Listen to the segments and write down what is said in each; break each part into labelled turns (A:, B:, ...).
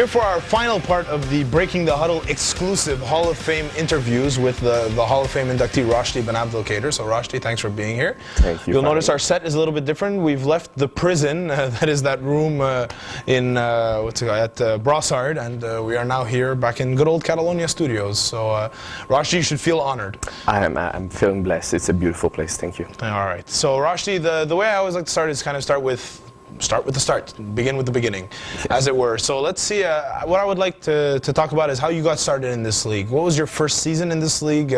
A: for our final part of the Breaking the Huddle exclusive Hall of Fame interviews with the Hall of Fame inductee Rochdi Benabdelkader. So Rochdi, thanks for being here.
B: Thank you.
A: You'll notice our set is a little bit different. We've left the prison, that is that room at Brossard, and we are now here back in good old Catalogna studios. So Rochdi, you should feel honored.
B: I'm feeling blessed. It's a beautiful place. Thank you.
A: All right. So Rochdi, the way I always like to start is kind of start with the start, begin with the beginning, as it were. So let's see, what I would like to talk about is how you got started in this league. What was your first season in this league?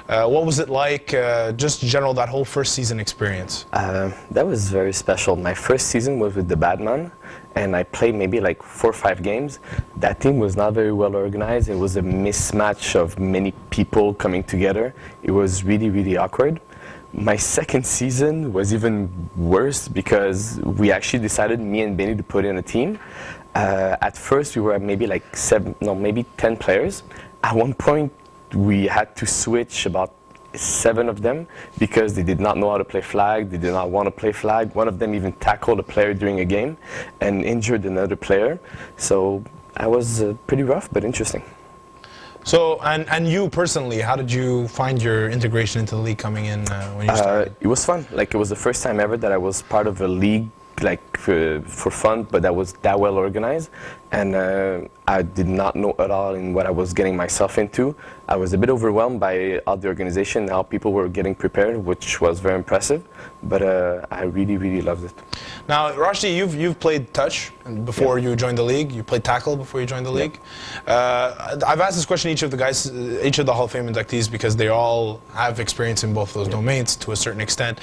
A: What was it like, just in general, that whole first season experience?
B: That was very special. My first season was with the Batman, and I played maybe like 4 or 5 games. That team was not very well organized. It was a mismatch of many people coming together. It was really, really awkward. My second season was even worse because we actually decided, me and Benny, to put in a team. At first we were maybe like 10 players. At one point we had to switch about 7 of them because they did not know how to play flag, they did not want to play flag. One of them even tackled a player during a game and injured another player. So I was pretty rough but interesting.
A: So, and you personally, how did you find your integration into the league coming in when you started?
B: It was fun. Like, it was the first time ever that I was part of a league, like for fun, but that was that well organized. And I did not know at all in what I was getting myself into. I was a bit overwhelmed by all the organization, how people were getting prepared, which was very impressive. But I really, really loved it.
A: Now, Rochdi, you've played touch before you joined the league. You played tackle before you joined the league. I've asked this question each of the Hall of Fame inductees because they all have experience in both those domains to a certain extent.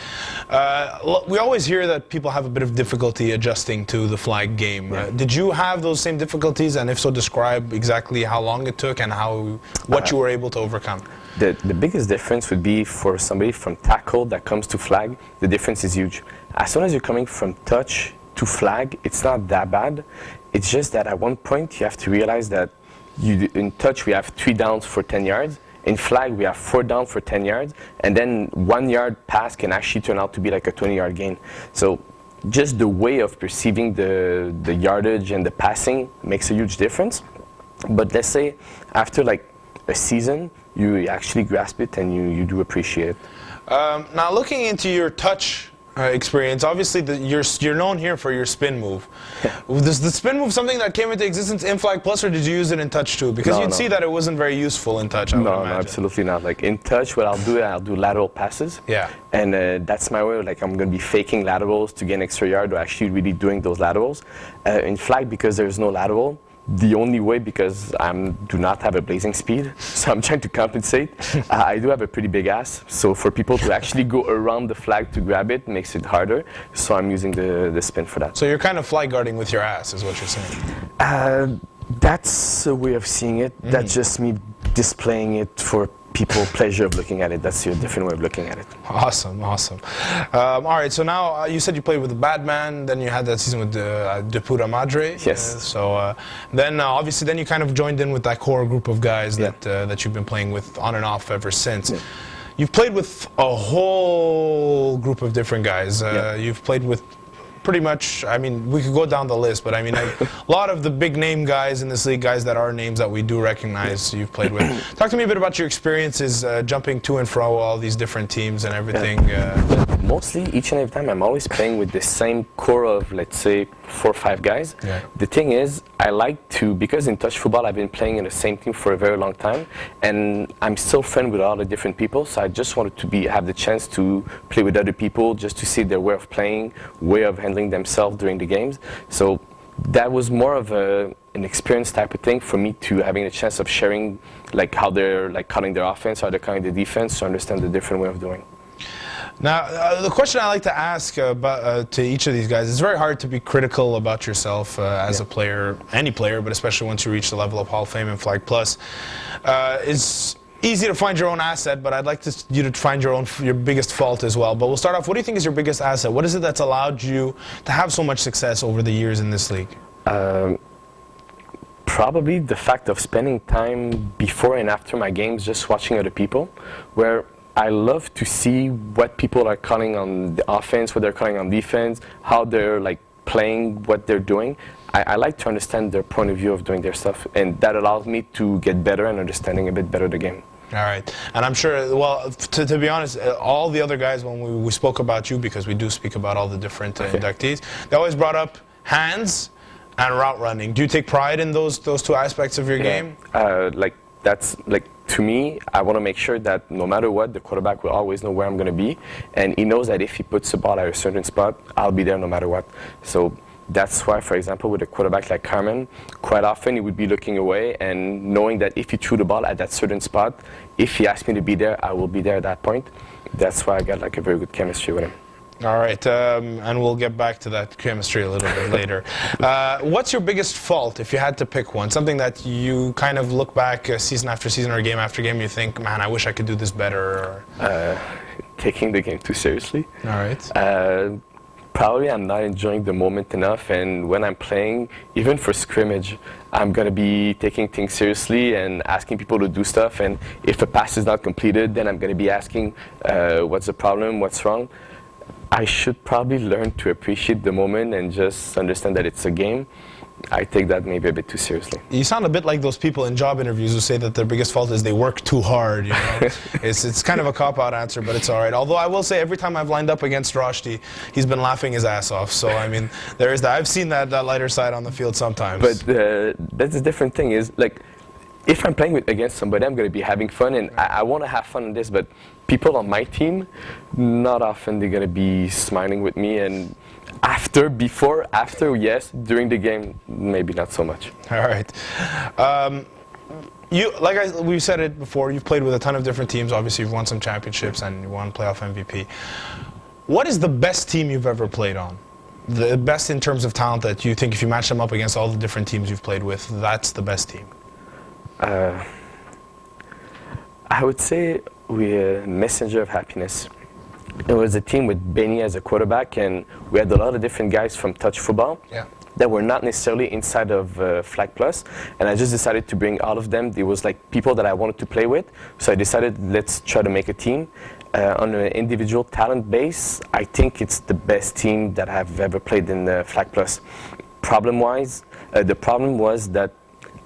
A: We always hear that people have a bit of difficulty adjusting to the flag game. Did you have those same difficulties, and if so, describe exactly how long it took and what you were able to overcome?
B: The biggest difference would be for somebody from tackle that comes to flag. The difference is huge. As soon as you're coming from touch to flag, it's not that bad. It's just that at one point you have to realize that in touch we have 3 downs for 10 yards. In flag we have 4 down for 10 yards, and then 1 yard pass can actually turn out to be like a 20-yard gain. So just the way of perceiving the yardage and the passing makes a huge difference. But let's say after like a season, you actually grasp it and you do appreciate it.
A: Now, looking into your touch experience, obviously you're known here for your spin move. Was the spin move something that came into existence in FlagPlus, or did you use it in touch too? Because you'd see that it wasn't very useful in touch, I would imagine.
B: No, absolutely not. Like in touch, what I'll do lateral passes.
A: Yeah.
B: And that's my way. Like, I'm going to be faking laterals to get an extra yard, or actually really doing those laterals. In flag, because there's no lateral, the only way, because I do not have a blazing speed, so I'm trying to compensate. I do have a pretty big ass, so for people to actually go around the flag to grab it makes it harder, so I'm using the spin for that.
A: So you're kind of flag guarding with your ass, is what you're saying?
B: That's a way of seeing it. That's just me displaying it for people, pleasure of looking at it. That's a different way of looking at it.
A: Awesome, awesome. All right, so now you said you played with the Batman, then you had that season with the Pura Madre.
B: Yes.
A: Then obviously then you kind of joined in with that core group of guys that you've been playing with on and off ever since. Yeah. You've played with a whole group of different guys. You've played with pretty much, I mean, we could go down the list, but I mean, a lot of the big name guys in this league, guys that are names that we do recognize you've played with. Talk to me a bit about your experiences jumping to and fro all these different teams and everything.
B: Mostly, each and every time, I'm always playing with the same core of, let's say, 4 or 5 guys. Yeah. The thing is, I like to, because in touch football, I've been playing in the same team for a very long time, and I'm still friends with all the different people, so I just wanted to have the chance to play with other people, just to see their way of playing, way of handling themselves during the games. So that was more of an experience type of thing for me, to having a chance of sharing like how they're like cutting their offense, how they're cutting the defense, to understand the different way of doing.
A: Now, the question I like to ask to each of these guys, it's very hard to be critical about yourself as a player, any player, but especially once you reach the level of Hall of Fame and FlagPlus. It's easy to find your own asset, but I'd like you to find your biggest fault as well. But we'll start off, what do you think is your biggest asset? What is it that's allowed you to have so much success over the years in this league?
B: Probably the fact of spending time before and after my games just watching other people, where I love to see what people are calling on the offense, what they're calling on defense, how they're like playing, what they're doing. I like to understand their point of view of doing their stuff, and that allows me to get better and understanding a bit better the game.
A: All right. And I'm sure, well, to be honest, all the other guys, when we spoke about you, because we do speak about all the different inductees, they always brought up hands and route running. Do you take pride in those two aspects of your game?
B: To me, I want to make sure that no matter what, the quarterback will always know where I'm going to be, and he knows that if he puts the ball at a certain spot, I'll be there no matter what. So that's why, for example, with a quarterback like Carmen, quite often he would be looking away and knowing that if he threw the ball at that certain spot, if he asked me to be there, I will be there at that point. That's why I got like a very good chemistry with him.
A: All right, and we'll get back to that chemistry a little bit later. What's your biggest fault, if you had to pick one? Something that you kind of look back season after season or game after game, you think, man, I wish I could do this better? Or...
B: taking the game too seriously.
A: All right.
B: Probably I'm not enjoying the moment enough, and when I'm playing, even for scrimmage, I'm going to be taking things seriously and asking people to do stuff, and if a pass is not completed, then I'm going to be asking what's the problem, what's wrong. I should probably learn to appreciate the moment and just understand that it's a game. I take that maybe a bit too seriously.
A: You sound a bit like those people in job interviews who say that their biggest fault is they work too hard. You know? It's kind of a cop-out answer, but it's all right. Although I will say every time I've lined up against Rochdi, he's been laughing his ass off. So, I mean, there is that. I've seen that lighter side on the field sometimes.
B: But that's the different thing is, like, if I'm playing against somebody, I'm going to be having fun, and I want to have fun in this, but people on my team, not often they're going to be smiling with me, and after, yes, during the game, maybe not so much.
A: All right. We've said it before, you've played with a ton of different teams. Obviously, you've won some championships and you won playoff MVP. What is the best team you've ever played on? The best in terms of talent that you think if you match them up against all the different teams you've played with, that's the best team?
B: I would say we're a messenger of happiness. It was a team with Benny as a quarterback, and we had a lot of different guys from touch football that were not necessarily inside of FlagPlus, and I just decided to bring all of them. There was like people that I wanted to play with, so I decided let's try to make a team. On an individual talent base, I think it's the best team that I've ever played in FlagPlus. Problem-wise, the problem was that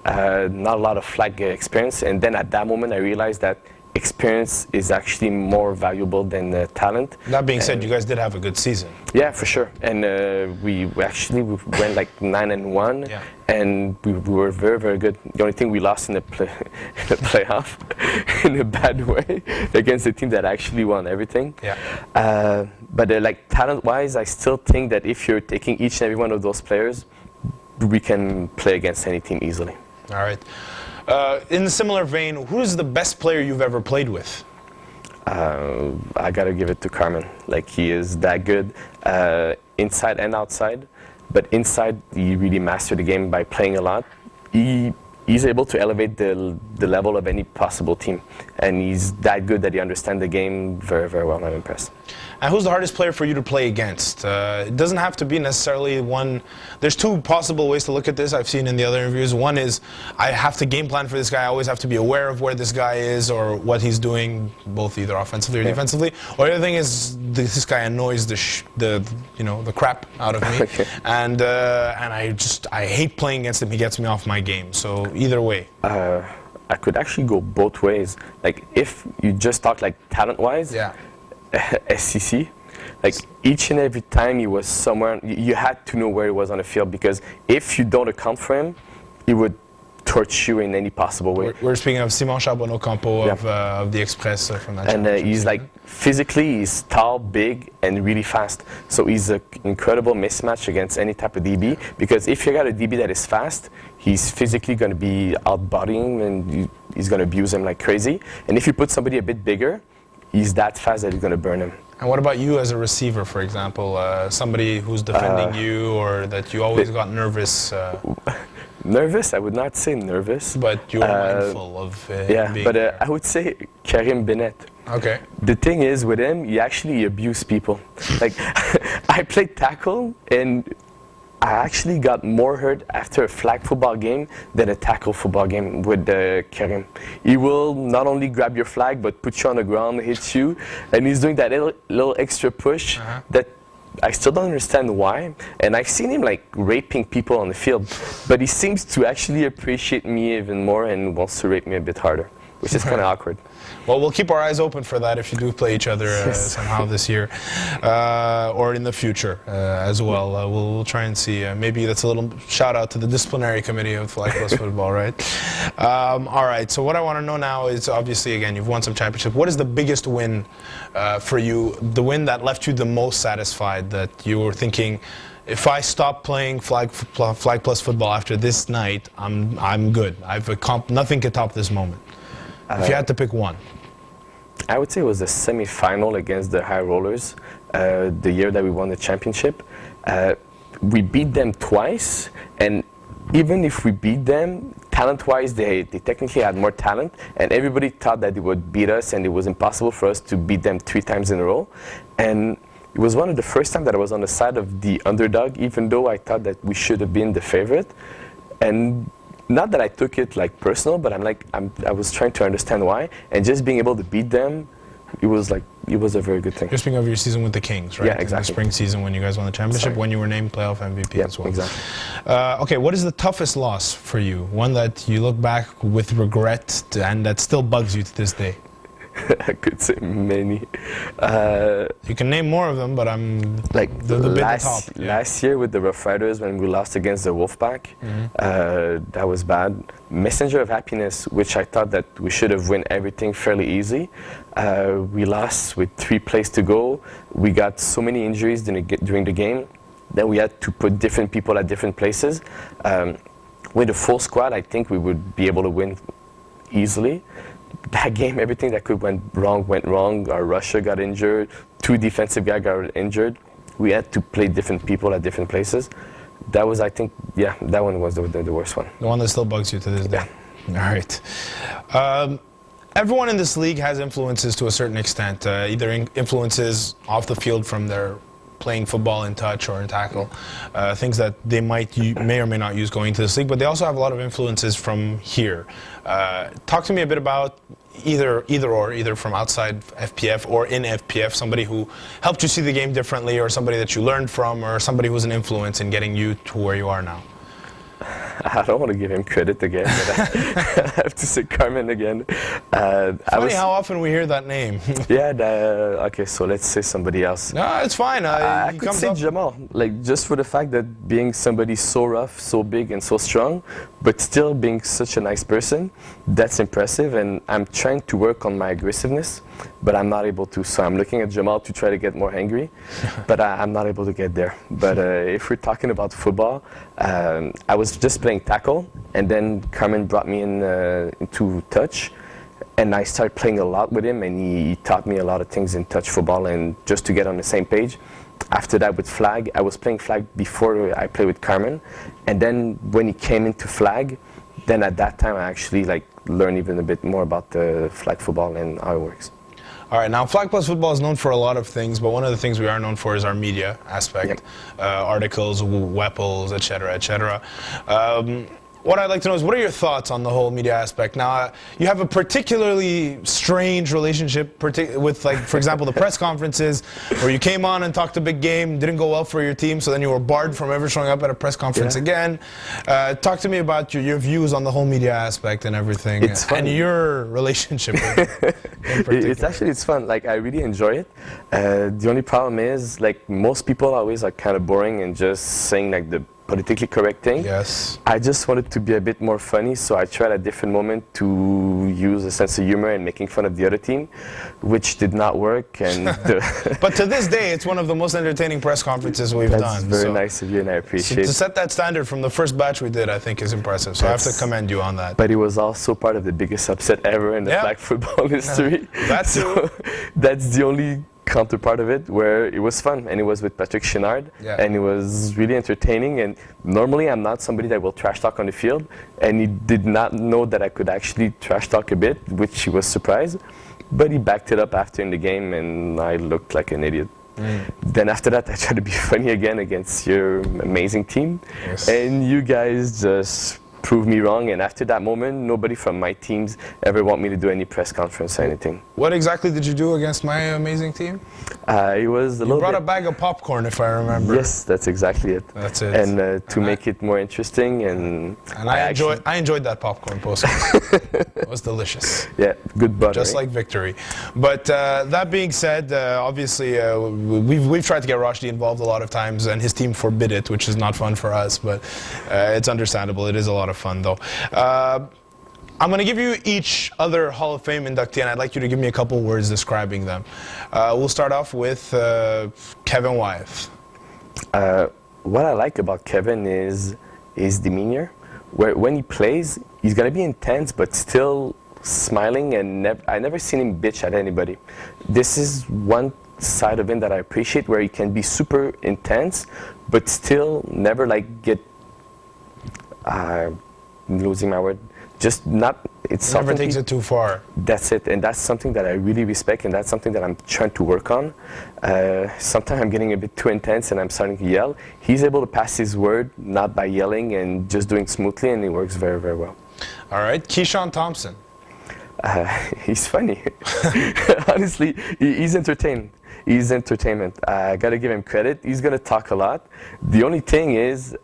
B: not a lot of flag experience, and then at that moment I realized that experience is actually more valuable than talent.
A: That being said, you guys did have a good season.
B: Yeah, for sure. And we went like 9-1, and we were very, very good. The only thing we lost in the playoff in a bad way against a team that actually won everything. But like talent-wise, I still think that if you're taking each and every one of those players, we can play against any team easily.
A: All right. In a similar vein, who's the best player you've ever played with?
B: I gotta give it to Carmen. Like, he is that good, inside and outside. But inside, he really mastered the game by playing a lot. He's able to elevate the level of any possible team, and he's that good that he understands the game very, very well. I'm impressed.
A: And who's the hardest player for you to play against? It doesn't have to be necessarily one. There's two possible ways to look at this I've seen in the other interviews. One is I have to game plan for this guy. I always have to be aware of where this guy is or what he's doing, both either offensively or defensively. Or the other thing is this guy annoys the crap out of me, and I hate playing against him. He gets me off my game. So either way.
B: I could actually go both ways. Like, if you just talk like talent-wise. SCC, like each and every time he was somewhere, you had to know where he was on the field, because if you don't account for him, he would torch you in any possible way.
A: We're speaking of Simon Charbonneau-Campo of the Express from that.
B: And he's like, physically, he's tall, big, and really fast. So he's an incredible mismatch against any type of DB, because if you got a DB that is fast, he's physically going to be out-bodying and he's going to abuse him like crazy. And if you put somebody a bit bigger, he's that fast that he's going to burn him.
A: And what about you as a receiver, for example? Somebody who's defending you, or that you always got nervous?
B: Nervous? I would not say nervous.
A: But you were mindful of being
B: but I would say Karim Bennett.
A: Okay.
B: The thing is, with him, he actually abused people. Like, I played tackle, and I actually got more hurt after a flag football game than a tackle football game with Karim. He will not only grab your flag, but put you on the ground, hit you, and he's doing that little extra push that I still don't understand why. And I've seen him like raping people on the field, but he seems to actually appreciate me even more and wants to rape me a bit harder, which is kind of awkward.
A: Well, we'll keep our eyes open for that if you do play each other somehow this year, or in the future as well. We'll try and see. Maybe that's a little shout out to the disciplinary committee of FlagPlus Football, right? All right. So what I want to know now is, obviously, again, you've won some championships. What is the biggest win for you? The win that left you the most satisfied, that you were thinking, if I stop playing FlagPlus Football after this night, I'm good. Nothing can top this moment. If you had to pick one.
B: I would say it was the semi-final against the High Rollers, the year that we won the championship. We beat them twice, and even if we beat them, talent-wise, they technically had more talent, and everybody thought that they would beat us, and it was impossible for us to beat them 3 times in a row. And it was one of the first times that I was on the side of the underdog, even though I thought that we should have been the favorite. And not that I took it like personal, but I was trying to understand why, and just being able to beat them, it was a very good thing.
A: You're speaking of your season with the Kings, right?
B: Yeah, exactly.
A: In the spring season when you guys won the championship, when you were named playoff MVP as well.
B: Exactly.
A: Okay, what is the toughest loss for you? One that you look back with regret and that still bugs you to this day?
B: I could say many.
A: You can name more of them, but I'm
B: like
A: the top.
B: Last year with the Rough Riders when we lost against the Wolfpack, that was bad. Messenger of Happiness, which I thought that we should have won everything fairly easy. We lost with 3 plays to go. We got so many injuries during the game that we had to put different people at different places. With a full squad, I think we would be able to win easily. That game, everything that could went wrong. Our rusher got injured. 2 defensive guys got injured. We had to play different people at different places. That was, I think, that one was the worst one.
A: The one that still bugs you to this day. All right. Everyone in this league has influences to a certain extent, either influences off the field from their playing football in touch or in tackle, things that they may or may not use going to this league, but they also have a lot of influences from here. Talk to me a bit about either from outside FPF or in FPF, somebody who helped you see the game differently, or somebody that you learned from, or somebody who was an influence in getting you to where you are now.
B: I don't want to give him credit again, but I have to say Carmen again.
A: Funny how often we hear that name.
B: Okay, so let's say somebody else.
A: No, it's fine.
B: I could say Jamal, like just for the fact that being somebody so rough, so big, and so strong, but still being such a nice person, that's impressive. And I'm trying to work on my aggressiveness, but I'm not able to. So I'm looking at Jamal to try to get more angry, but I'm not able to get there. But if we're talking about football, I was just playing tackle, and then Carmen brought me into touch, and I started playing a lot with him, and he taught me a lot of things in touch football, and just to get on the same page. After that with flag, I was playing flag before I played with Carmen, and then when he came into flag, then at that time I actually learned even a bit more about the flag football and how it works.
A: All right, now FlagPlus Football is known for a lot of things, but one of the things we are known for is our media aspect, articles, webs, etc., etc. What I'd like to know is, what are your thoughts on the whole media aspect? Now, you have a particularly strange relationship with, for example, the press conferences, where you came on and talked a big game, didn't go well for your team, so then you were barred from ever showing up at a press conference again. Talk to me about your views on the whole media aspect and everything, and your relationship with it.
B: It's fun. I really enjoy it. The only problem is, most people always are kind of boring and just saying the politically correct thing.
A: Yes.
B: I just wanted to be a bit more funny, so I tried at different moment to use a sense of humor and making fun of the other team, which did not work. And
A: but to this day, it's one of the most entertaining press conferences we've done.
B: That's very nice of you, and I appreciate it.
A: To set that standard from the first batch we did, I think is impressive. So I have to commend you on that.
B: But it was also part of the biggest upset ever in the flag football history.
A: That's
B: that's the only counterpart of it, where it was fun, and it was with Patrick Chenard, and it was really entertaining. And normally I'm not somebody that will trash talk on the field, and he did not know that I could actually trash talk a bit, which he was surprised, but he backed it up after in the game, and I looked like an idiot. Then after that, I tried to be funny again against your amazing team, and you guys just prove me wrong. And after that moment, nobody from my teams ever want me to do any press conference or anything.
A: What exactly did you do against my amazing team?
B: It was a
A: You
B: little
A: brought
B: bit.
A: a bag of popcorn, if I remember.
B: Yes, that's exactly it.
A: That's it.
B: And to make it more interesting, and
A: I enjoyed that popcorn post. It was delicious.
B: Yeah, good butter.
A: Just like victory. But that being said, obviously we've tried to get Rochdi involved a lot of times, and his team forbid it, which is not fun for us. But it's understandable. It is a lot of fun, though. I'm going to give you each other Hall of Fame inductee, and I'd like you to give me a couple words describing them. We'll start off with Kevin Wyeth.
B: What I like about Kevin is his demeanor. When he plays, he's going to be intense, but still smiling, and I never seen him bitch at anybody. This is one side of him that I appreciate, where he can be super intense, but still never like get, I'm losing my word, just not, it's
A: Never
B: something
A: takes it too far.
B: That's it, and that's something that I really respect, and that's something that I'm trying to work on. Sometimes I'm getting a bit too intense and I'm starting to yell. He's able to pass his word, not by yelling, and just doing smoothly, and it works very, very well.
A: All right, Keyshawn Thompson.
B: He's funny. Honestly, he's entertaining. He's entertainment. I gotta give him credit. He's gonna talk a lot. The only thing is,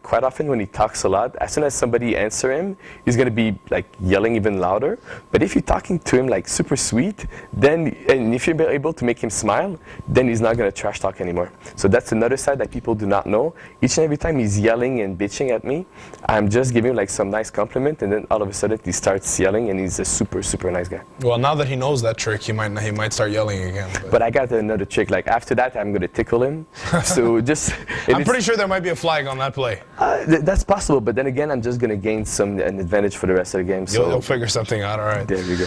B: quite often when he talks a lot, as soon as somebody answers him, he's gonna be like yelling even louder. But if you're talking to him like super sweet, then, and if you're able to make him smile, then he's not gonna trash talk anymore. So that's another side that people do not know. Each and every time he's yelling and bitching at me, I'm just giving him like some nice compliment, and then all of a sudden he starts yelling, and he's a super, super nice guy.
A: Well, now that he knows that trick, he might start yelling again.
B: But I got another trick. Like after that, I'm gonna tickle him. So just.
A: I'm pretty sure there might be a flag on that play.
B: That's possible, but then again, I'm just gonna gain an advantage for the rest of the game. So
A: You'll figure something out. All right.
B: There we go.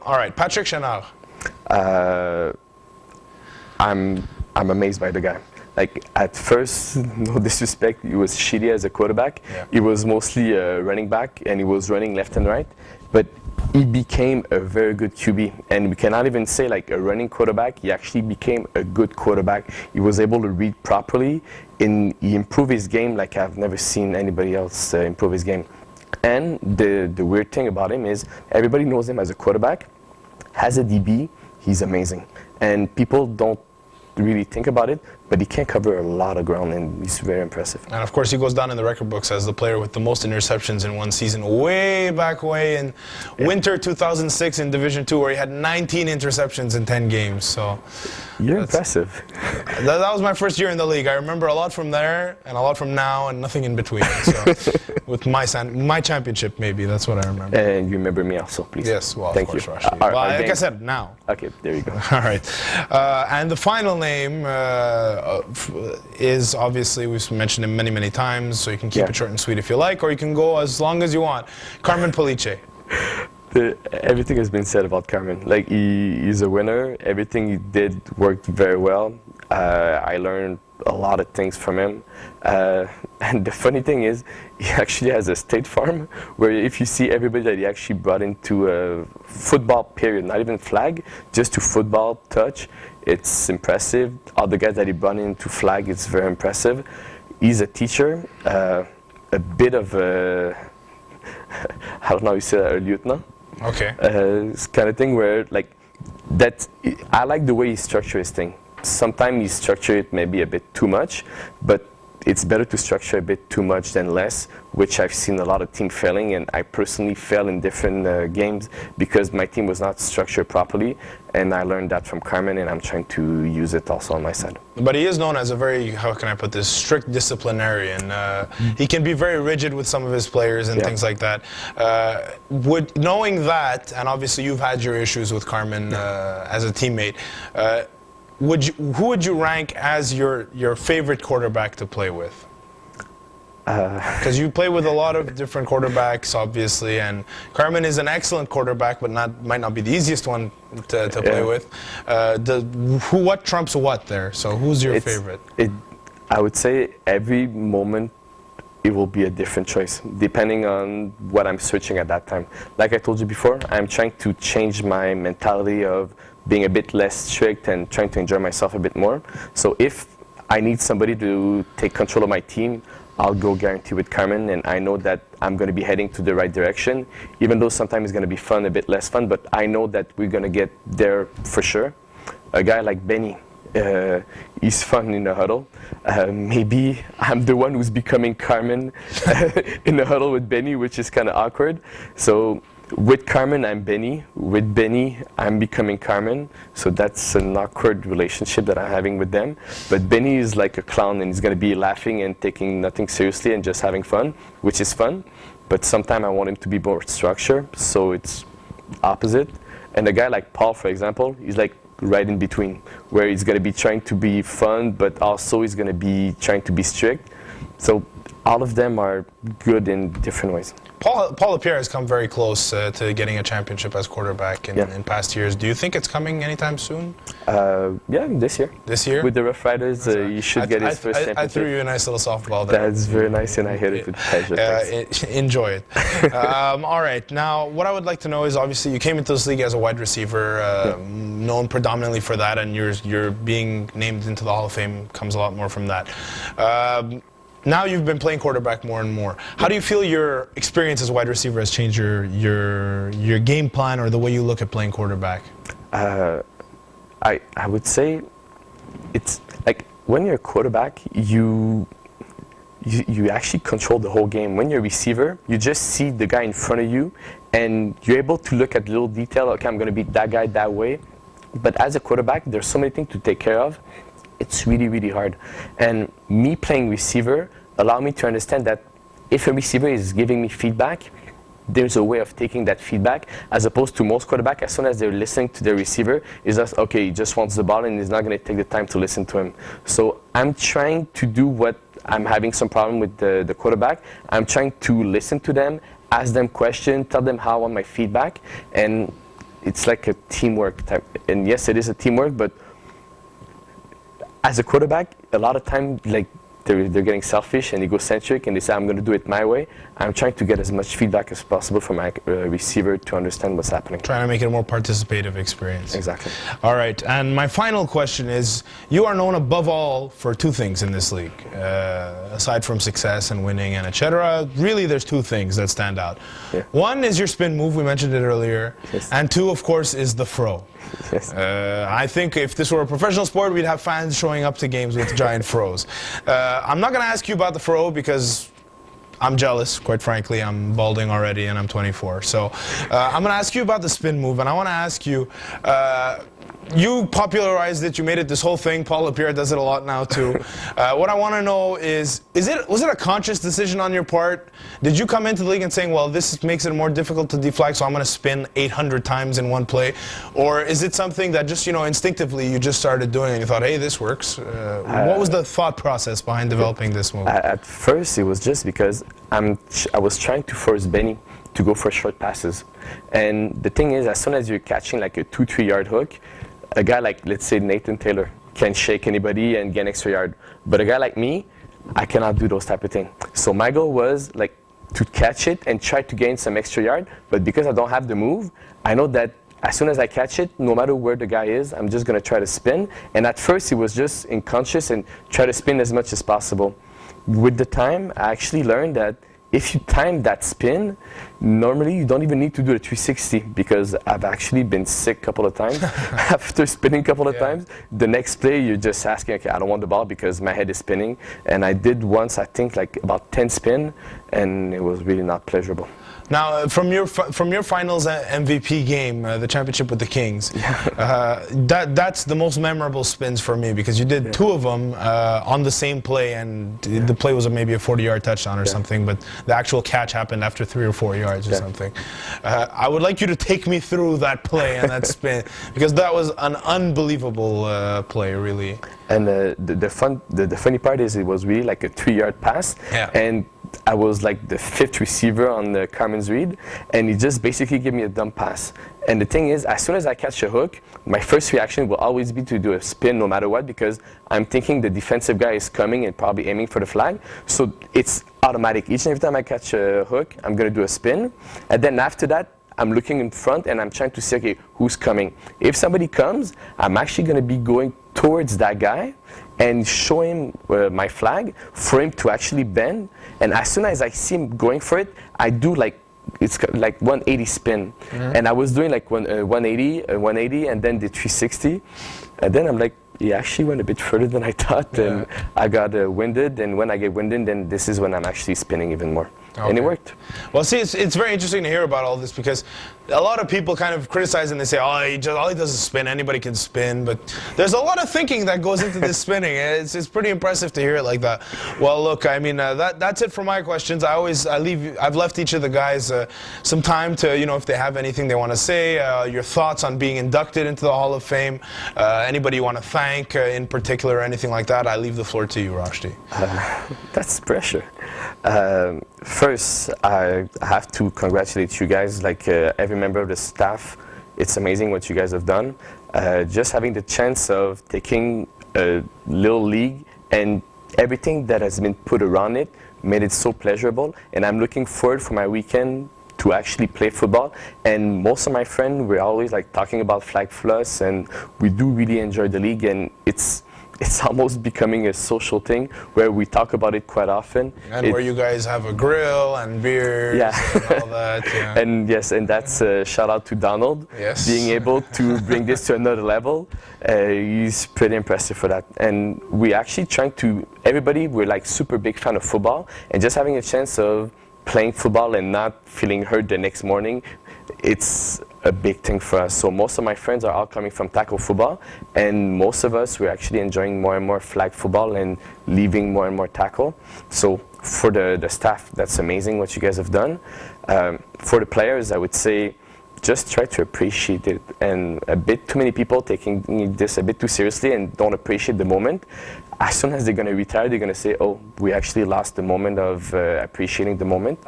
A: All right, Patrick Chenard.
B: I'm amazed by the guy. Like at first, no disrespect, he was shitty as a quarterback.
A: Yeah.
B: He was mostly a running back, and he was running left and right. But he became a very good QB, and we cannot even say like a running quarterback. He actually became a good quarterback. He was able to read properly, and he improved his game like I've never seen anybody else improve his game. And the weird thing about him is everybody knows him as a quarterback. As a DB, he's amazing, and people don't really think about it, but he can cover a lot of ground, and he's very impressive.
A: And of course, he goes down in the record books as the player with the most interceptions in one season, way back in winter 2006 in Division II, where he had 19 interceptions in 10 games. So
B: you're impressive.
A: That was my first year in the league. I remember a lot from there and a lot from now, and nothing in between. So with my championship, maybe that's what I remember.
B: And you remember me also, please.
A: Yes, well,
B: thank
A: of course,
B: you.
A: Rochdi. Well, like I said, now.
B: Okay, there you go.
A: All right. And the final name is obviously, we've mentioned him many, many times, so you can keep it short and sweet if you like, or you can go as long as you want. Carmen Palice.
B: Everything has been said about Carmen. Like he's a winner. Everything he did worked very well. I learned a lot of things from him. And the funny thing is, he actually has a state farm where if you see everybody that he actually brought into a football period, not even flag, just to football touch, it's impressive. All the guys that he brought into flag, it's very impressive. He's a teacher, a bit of a, I don't know how you say that, a lieutenant.
A: Okay.
B: It's kind of thing where, like, I like the way he structures his thing. Sometimes he structures it maybe a bit too much, but it's better to structure a bit too much than less, which I've seen a lot of teams failing, and I personally fail in different games because my team was not structured properly, and I learned that from Carmen, and I'm trying to use it also on my side.
A: But he is known as a very, how can I put this, strict disciplinarian. He can be very rigid with some of his players and things like that. Knowing that, and obviously you've had your issues with Carmen as a teammate, who would you rank as your favorite quarterback to play with? Because you play with a lot of different quarterbacks, obviously, and Carmen is an excellent quarterback, but might not be the easiest one to play with. What trumps what there? So who's your favorite?
B: I would say every moment it will be a different choice, depending on what I'm searching at that time. Like I told you before, I'm trying to change my mentality of being a bit less strict and trying to enjoy myself a bit more. So if I need somebody to take control of my team, I'll go guarantee with Carmen, and I know that I'm going to be heading to the right direction, even though sometimes it's going to be fun, a bit less fun, but I know that we're going to get there for sure. A guy like Benny, he's fun in the huddle. Maybe I'm the one who's becoming Carmen in the huddle with Benny, which is kind of awkward. So with Carmen, I'm Benny. With Benny, I'm becoming Carmen. So that's an awkward relationship that I'm having with them. But Benny is like a clown, and he's going to be laughing and taking nothing seriously and just having fun, which is fun. But sometimes I want him to be more structured, so it's opposite. And a guy like Paul, for example, he's like right in between, where he's going to be trying to be fun, but also he's going to be trying to be strict. So all of them are good in different ways.
A: Paul Lapierre has come very close to getting a championship as quarterback in past years. Do you think it's coming anytime soon?
B: Yeah, this year.
A: This year?
B: With the Rough Riders, you should get his first championship.
A: I threw you a nice little softball there.
B: That's very nice, and I hit it with pleasure.
A: Enjoy it. All right. Now, what I would like to know is, obviously, you came into this league as a wide receiver, known predominantly for that, and you're being named into the Hall of Fame comes a lot more from that. Now you've been playing quarterback more and more. How do you feel your experience as a wide receiver has changed your game plan or the way you look at playing quarterback?
B: I would say it's like when you're a quarterback, you actually control the whole game. When you're a receiver, you just see the guy in front of you, and you're able to look at little detail. Okay, I'm going to beat that guy that way. But as a quarterback, there's so many things to take care of. It's really, really hard. And me playing receiver allowed me to understand that if a receiver is giving me feedback, there's a way of taking that feedback, as opposed to most quarterbacks, as soon as they're listening to their receiver, is just, okay, he just wants the ball and he's not going to take the time to listen to him. So I'm trying to do what I'm having some problem with the quarterback. I'm trying to listen to them, ask them questions, tell them how I want my feedback, and it's like a teamwork type. And yes, it is a teamwork, but as a quarterback, a lot of time, like they're getting selfish and egocentric, and they say, I'm going to do it my way. I'm trying to get as much feedback as possible from my receiver to understand what's happening.
A: Trying to make it a more participative experience.
B: Exactly.
A: All right, and my final question is, you are known above all for two things in this league. Aside from success and winning and etc., really there's two things that stand out.
B: Yeah.
A: One is your spin move, we mentioned it earlier,
B: yes.
A: And two, of course, is the fro.
B: Yes.
A: I think if this were a professional sport, we'd have fans showing up to games with giant fros. I'm not going to ask you about the fro because I'm jealous, quite frankly. I'm balding already and I'm 24. So I'm going to ask you about the spin move, and I want to ask you, you popularized it, you made it this whole thing. Paul Lapierre does it a lot now too. What I want to know is was it a conscious decision on your part? Did you come into the league and saying, well, this makes it more difficult to deflect, so I'm going to spin 800 times in one play? Or is it something that just, instinctively you just started doing and you thought, hey, this works? What was the thought process behind developing this move?
B: At first, it was just because I was trying to force Benny to go for short passes. And the thing is, as soon as you're catching like a 2-3 yard hook, a guy like, let's say, Nathan Taylor can shake anybody and get an extra yard. But a guy like me, I cannot do those type of things. So my goal was like to catch it and try to gain some extra yard. But because I don't have the move, I know that as soon as I catch it, no matter where the guy is, I'm just going to try to spin. And at first, it was just unconscious and try to spin as much as possible. With the time, I actually learned that if you time that spin, normally you don't even need to do the 360, because I've actually been sick a couple of times. After spinning a couple of times, the next play you're just asking, okay, I don't want the ball because my head is spinning. And I did once, I think, like about 10 spin, and it was really not pleasurable.
A: Now, from your finals MVP game, the championship with the Kings, that's the most memorable spins for me, because you did two of them on the same play, and the play was maybe a 40-yard touchdown or something, but the actual catch happened after 3 or 4 yards or something. I would like you to take me through that play and that spin, because that was an unbelievable play, really.
B: And the funny part is it was really like a 3-yard pass, and I was like the 5th receiver on the Carmen's read, and he just basically gave me a dumb pass. And the thing is, as soon as I catch a hook, my first reaction will always be to do a spin no matter what, because I'm thinking the defensive guy is coming and probably aiming for the flag. So it's automatic. Each and every time I catch a hook, I'm going to do a spin. And then after that, I'm looking in front and I'm trying to see, okay, who's coming? If somebody comes, I'm actually going to be going towards that guy and show him my flag for him to actually bend. And as soon as I see him going for it, I do like, it's like 180 spin. And I was doing like 180, and then the 360. And then I'm like, he actually went a bit further than I thought, and I got winded. And when I get winded, then this is when I'm actually spinning even more. Okay. And it worked.
A: Well, see, it's very interesting to hear about all this, because a lot of people kind of criticize and they say, oh, all he does is spin. Anybody can spin. But there's a lot of thinking that goes into this spinning. It's pretty impressive to hear it like that. Well, look, I mean, that's it for my questions. I've left each of the guys some time to, if they have anything they want to say, your thoughts on being inducted into the Hall of Fame, anybody you want to thank in particular, or anything like that. I leave the floor to you, Rochdi.
B: That's pressure. First, I have to congratulate you guys, like every member of the staff. It's amazing what you guys have done. Just having the chance of taking a little league and everything that has been put around it made it so pleasurable. And I'm looking forward for my weekend to actually play football. And most of my friends, we're always like talking about FlagPlus, and we do really enjoy the league. And it's almost becoming a social thing where we talk about it quite often.
A: And where you guys have a grill and beers and all that. Yeah.
B: And yes, and that's a shout out to Donald.
A: Yes.
B: Being able to bring this to another level. He's pretty impressive for that. And we actually trying to, we're like super big fan of football, and just having a chance of playing football and not feeling hurt the next morning, it's a big thing for us. So most of my friends are all coming from tackle football, and most of us, we're actually enjoying more and more flag football and leaving more and more tackle. So for the staff, that's amazing what you guys have done. For the players, I would say just try to appreciate it. And a bit too many people taking this a bit too seriously and don't appreciate the moment. As soon as they're going to retire, they're going to say, oh, we actually lost the moment of appreciating the moment.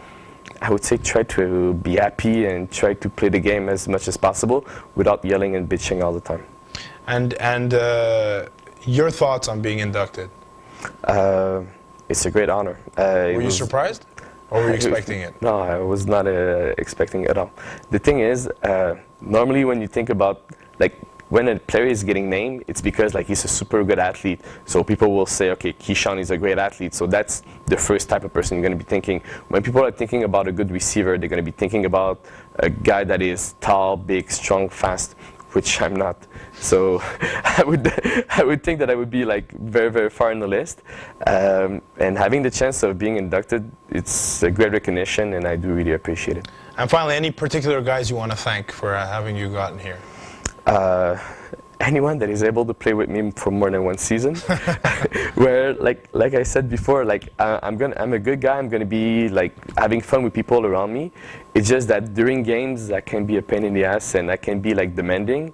B: I would say try to be happy and try to play the game as much as possible without yelling and bitching all the time.
A: And your thoughts on being inducted?
B: It's a great honor.
A: Were you surprised? Or were you expecting it?
B: No, I was not expecting it at all. The thing is, normally when you think about, like, when a player is getting named, it's because like he's a super good athlete. So people will say, okay, Keyshawn is a great athlete. So that's the first type of person you're going to be thinking. When people are thinking about a good receiver, they're going to be thinking about a guy that is tall, big, strong, fast, which I'm not. So I would think that I would be like very, very far in the list. And having the chance of being inducted, it's a great recognition, and I do really appreciate it.
A: And finally, any particular guys you want to thank for having you gotten here?
B: Anyone that is able to play with me for more than one season. Where, like I said before, like I'm a good guy. I'm gonna be like having fun with people around me. It's just that during games, I can be a pain in the ass, and I can be like demanding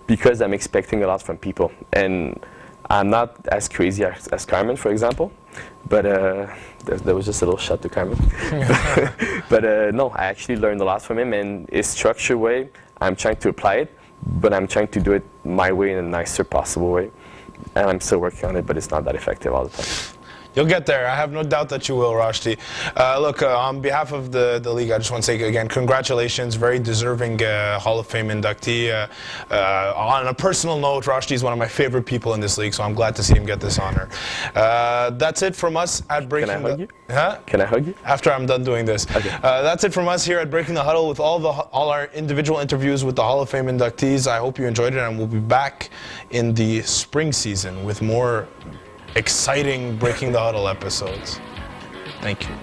B: because I'm expecting a lot from people. And I'm not as crazy as Carmen, for example. But there was just a little shot to Carmen. But no, I actually learned a lot from him, and his structured way, I'm trying to apply it. But I'm trying to do it my way in a nicer possible way. And I'm still working on it, but it's not that effective all the time.
A: You'll get there. I have no doubt that you will, Rochdi. Look, on behalf of the league, I just want to say again, congratulations. Very deserving Hall of Fame inductee. On a personal note, Rochdi is one of my favorite people in this league, so I'm glad to see him get this honor. That's it from us at Breaking
B: Can I hug you?
A: Huh?
B: Can I hug you?
A: After I'm done doing this.
B: Okay.
A: That's it from us here at Breaking the Huddle with all our individual interviews with the Hall of Fame inductees. I hope you enjoyed it, and we'll be back in the spring season with more exciting Breaking the Huddle episodes. Thank you.